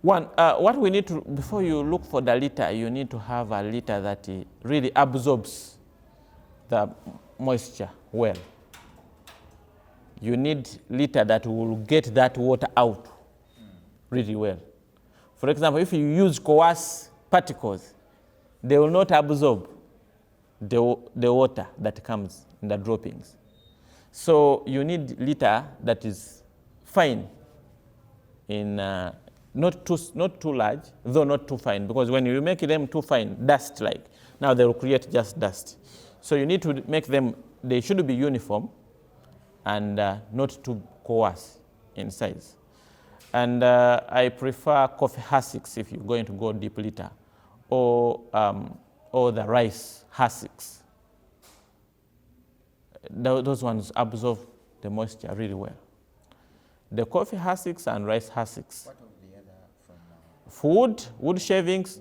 What we need to, before you look for the litter, you need to have a litter that really absorbs the moisture well. You need litter that will get that water out really well. For example, if you use coarse particles, they will not absorb the water that comes in the droppings. So you need litter that is fine, in not too large, though not too fine, because when you make them too fine, dust-like, now they will create just dust. So you need to make them, they should be uniform and not too coarse in size. And I prefer coffee hussicks if you're going to go deep litter, or the rice hussicks. Those ones absorb the moisture really well. The coffee hussicks and rice hussicks. What of the other from Wood shavings,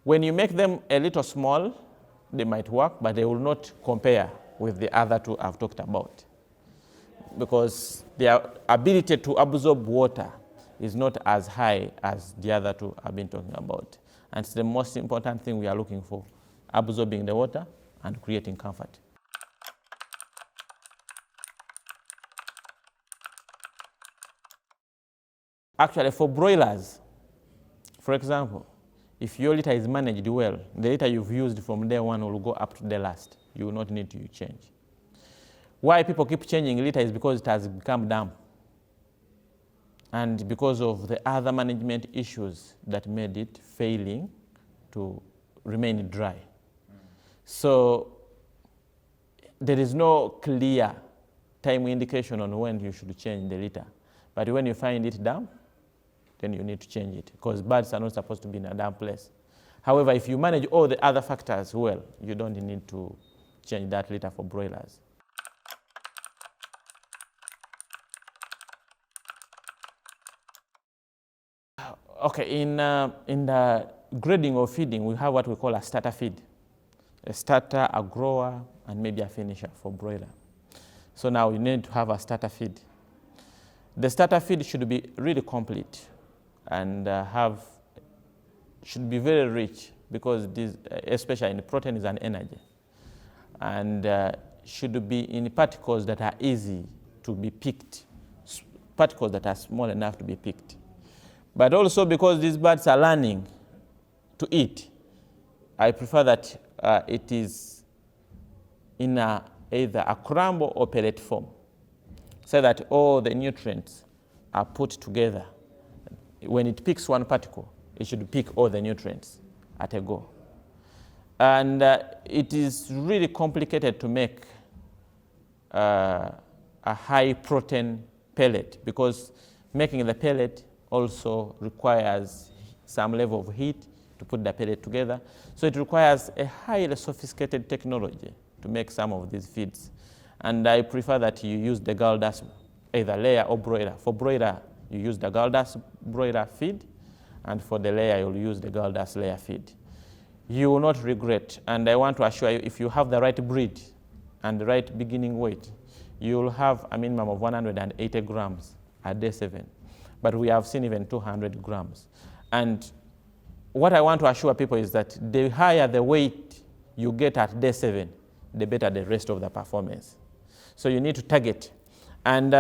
when you make them a little small, they might work, but they will not compare with the other two I've talked about, because their ability to absorb water is not as high as the other two I've been talking about. And it's the most important thing we are looking for, absorbing the water and creating comfort. Actually, for broilers, for example, if your litter is managed well, the litter you've used from day one will go up to the last. You will not need to change. Why people keep changing litter is because it has become damp, and because of the other management issues that made it failing to remain dry. So there is no clear time indication on when you should change the litter. But when you find it damp, then you need to change it, because birds are not supposed to be in a damp place. However, if you manage all the other factors well, you don't need to change that litter for broilers. Okay, in the grading of feeding, we have what we call a starter feed. A starter, a grower, and maybe a finisher for broiler. So now you need to have a starter feed. The starter feed should be really complete and should be very rich, because this, especially in proteins and energy, and should be in particles that are easy to be picked, particles that are small enough to be picked. But also, because these birds are learning to eat, I prefer that it is in either a crumble or pellet form, so that all the nutrients are put together. When it picks one particle, it should pick all the nutrients at a go. And it is really complicated to make a high protein pellet, because making the pellet also requires some level of heat to put the pellet together. So it requires a highly sophisticated technology to make some of these feeds. And I prefer that you use the Galdas, either layer or broiler. For broiler, you use the Galdas broiler feed, and for the layer, you'll use the Galdas layer feed. You will not regret, and I want to assure you, if you have the right breed and the right beginning weight, you will have a minimum of 180 grams at day 7. But we have seen even 200 grams. And what I want to assure people is that the higher the weight you get at day 7, the better the rest of the performance. So you need to target. And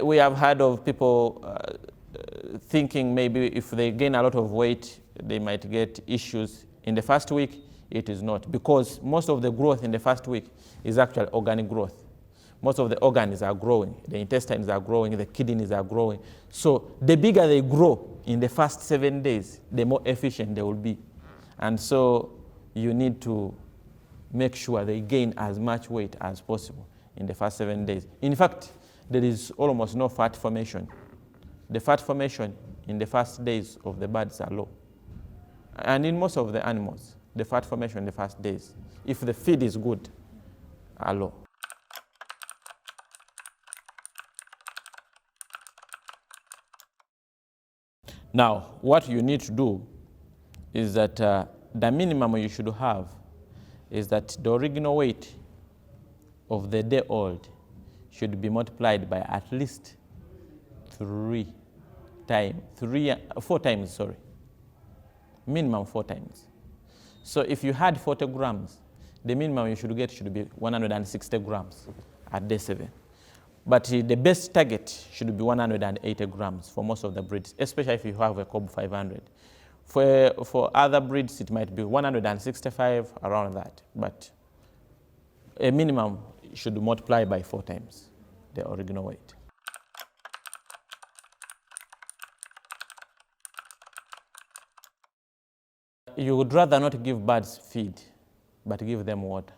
we have heard of people thinking maybe if they gain a lot of weight, they might get issues in the first week. It is not, because most of the growth in the first week is actually organic growth. Most of the organs are growing, the intestines are growing, the kidneys are growing. So the bigger they grow in the first 7 days, the more efficient they will be. And so you need to make sure they gain as much weight as possible in the first 7 days. In fact, there is almost no fat formation. The fat formation in the first days of the birds are low. And in most of the animals, the fat formation in the first days, if the feed is good, are low. Now, what you need to do is that the minimum you should have is that the original weight of the day old should be multiplied by at least 3 4 times, sorry. Minimum 4 times. So if you had 40 grams, the minimum you should get should be 160 grams at day 7. But the best target should be 180 grams for most of the breeds, especially if you have a Cobb 500. For other breeds, it might be 165, around that. But a minimum should multiply by 4 times the original weight. You would rather not give birds feed, but give them water.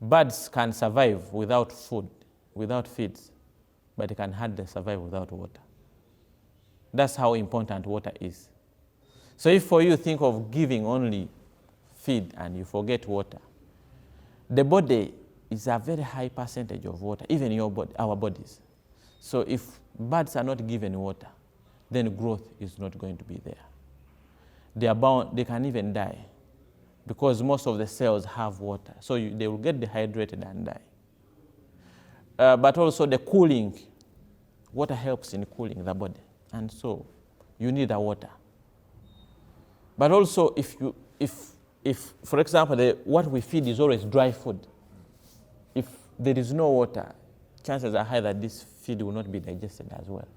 Birds can survive without food, without feeds, but they can hardly survive without water. That's how important water is. So if for you think of giving only feed and you forget water, the body is a very high percentage of water, even your body, our bodies. So if birds are not given water, then growth is not going to be there. They can even die because most of the cells have water. So they will get dehydrated and die. But also the cooling, water helps in cooling the body. And so you need the water. But also if for example, what we feed is always dry food. If there is no water, chances are high that this feed will not be digested as well.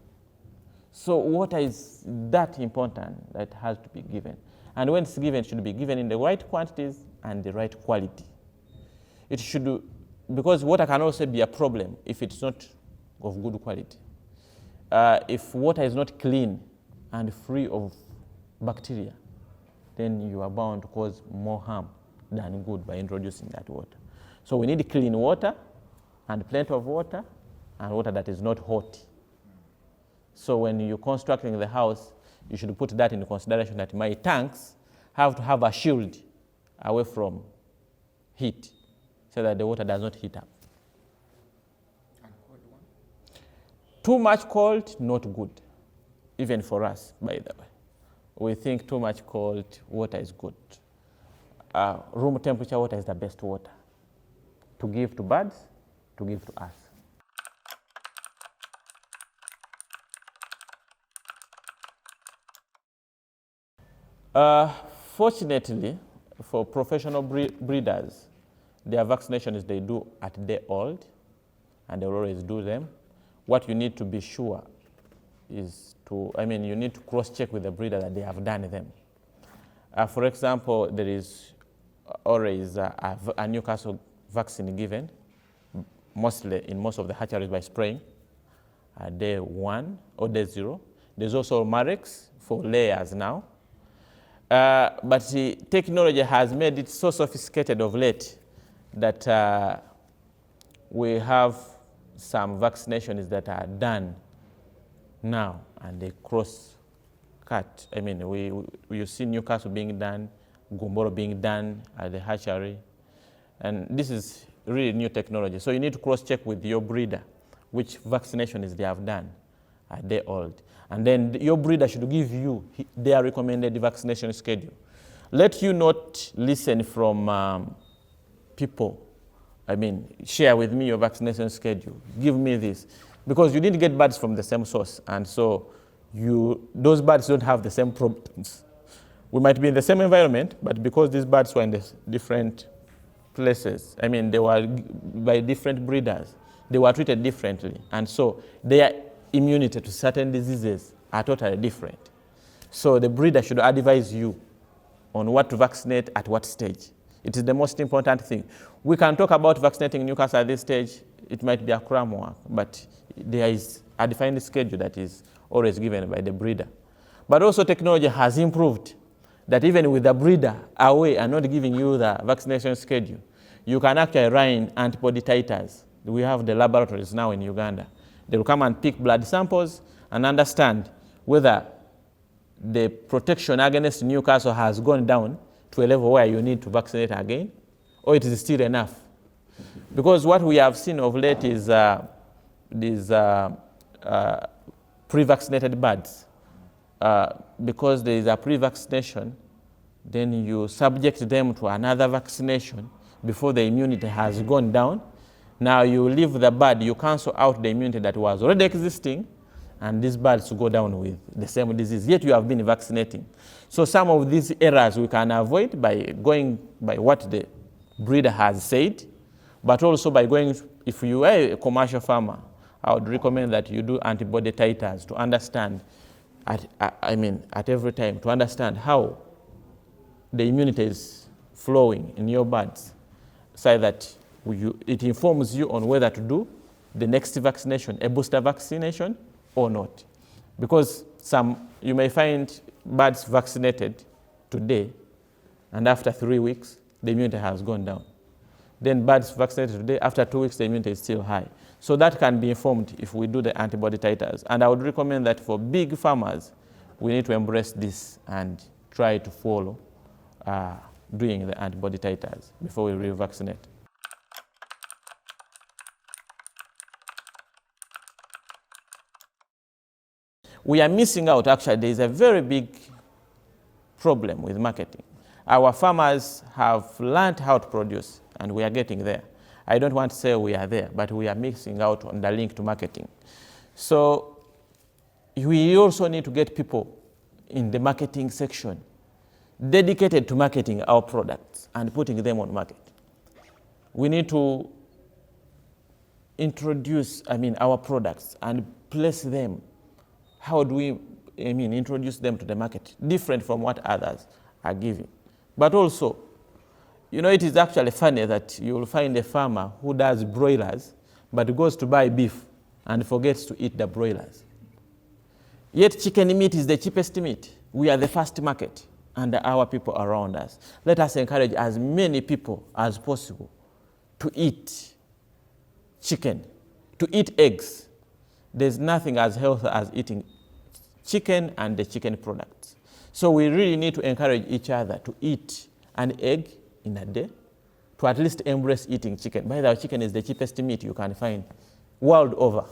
So water is that important that has to be given. And when it's given, it should be given in the right quantities and the right quality. It should, because water can also be a problem if it's not of good quality. If water is not clean and free of bacteria, then you are bound to cause more harm than good by introducing that water. So we need clean water and plenty of water and water that is not hot. So when you're constructing the house, you should put that into consideration that my tanks have to have a shield away from heat so that the water does not heat up. And cold one? Too much cold, not good, even for us, by the way. We think too much cold water is good. Room temperature water is the best water to give to birds, to give to us. Fortunately, for professional breeders, their vaccinations they do at day old, and they will always do them. What you need to be sure is you need to cross-check with the breeder that they have done them. For example, there is always a Newcastle vaccine given, mostly in most of the hatcheries by spraying, day 1 or day 0. There's also Marex for layers now. But the technology has made it so sophisticated of late that we have some vaccinations that are done now and they cross-cut. You see Newcastle being done, Gumboro being done at the hatchery, and this is really new technology. So you need to cross-check with your breeder which vaccinations they have done at day old. And then your breeder should give you their recommended vaccination schedule. Let you not listen from people. Share with me your vaccination schedule. Give me this. Because you didn't get birds from the same source. And so those birds don't have the same problems. We might be in the same environment, but because these birds were in the different places, they were by different breeders, they were treated differently. And so their immunity to certain diseases are totally different. So the breeder should advise you on what to vaccinate at what stage. It is the most important thing. We can talk about vaccinating Newcastle at this stage. It might be a cram work, but there is a defined schedule that is always given by the breeder. But also technology has improved that even with the breeder away and not giving you the vaccination schedule, you can actually run antibody titers. We have the laboratories now in Uganda. They will come and pick blood samples and understand whether the protection against Newcastle has gone down to a level where you need to vaccinate again, or it is still enough. Because what we have seen of late is these pre-vaccinated birds. Because there is a pre-vaccination, then you subject them to another vaccination before the immunity has gone down. Now you leave the bird, you cancel out the immunity that was already existing, and these birds go down with the same disease, yet you have been vaccinating. So some of these errors we can avoid by going by what the breeder has said, but also by going, if you are a commercial farmer, I would recommend that you do antibody titers to understand, at every time, to understand how the immunity is flowing in your birds, so that it informs you on whether to do the next vaccination, a booster vaccination or not. Because you may find birds vaccinated today, and after 3 weeks, the immunity has gone down. Then birds vaccinated today, after 2 weeks, the immunity is still high. So that can be informed if we do the antibody titers. And I would recommend that for big farmers, we need to embrace this and try to follow doing the antibody titers before we revaccinate. We are missing out, actually. There is a very big problem with marketing. Our farmers have learned how to produce, and we are getting there. I don't want to say we are there, but we are missing out on the link to marketing. So we also need to get people in the marketing section dedicated to marketing our products and putting them on market. We need to introduce, our products and place them. How do we, introduce them to the market, different from what others are giving? But also, it is actually funny that you will find a farmer who does broilers, but goes to buy beef and forgets to eat the broilers. Yet chicken meat is the cheapest meat. We are the first market, and our people around us. Let us encourage as many people as possible to eat chicken, to eat eggs. There's nothing as healthy as eating chicken and the chicken products. So we really need to encourage each other to eat an egg in a day, to at least embrace eating chicken. By the way, chicken is the cheapest meat you can find world over.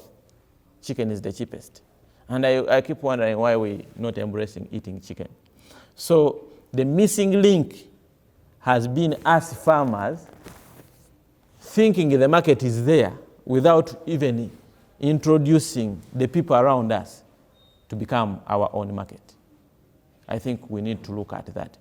Chicken is the cheapest. And I keep wondering why we're not embracing eating chicken. So the missing link has been us farmers thinking the market is there without even introducing the people around us to become our own market. I think we need to look at that.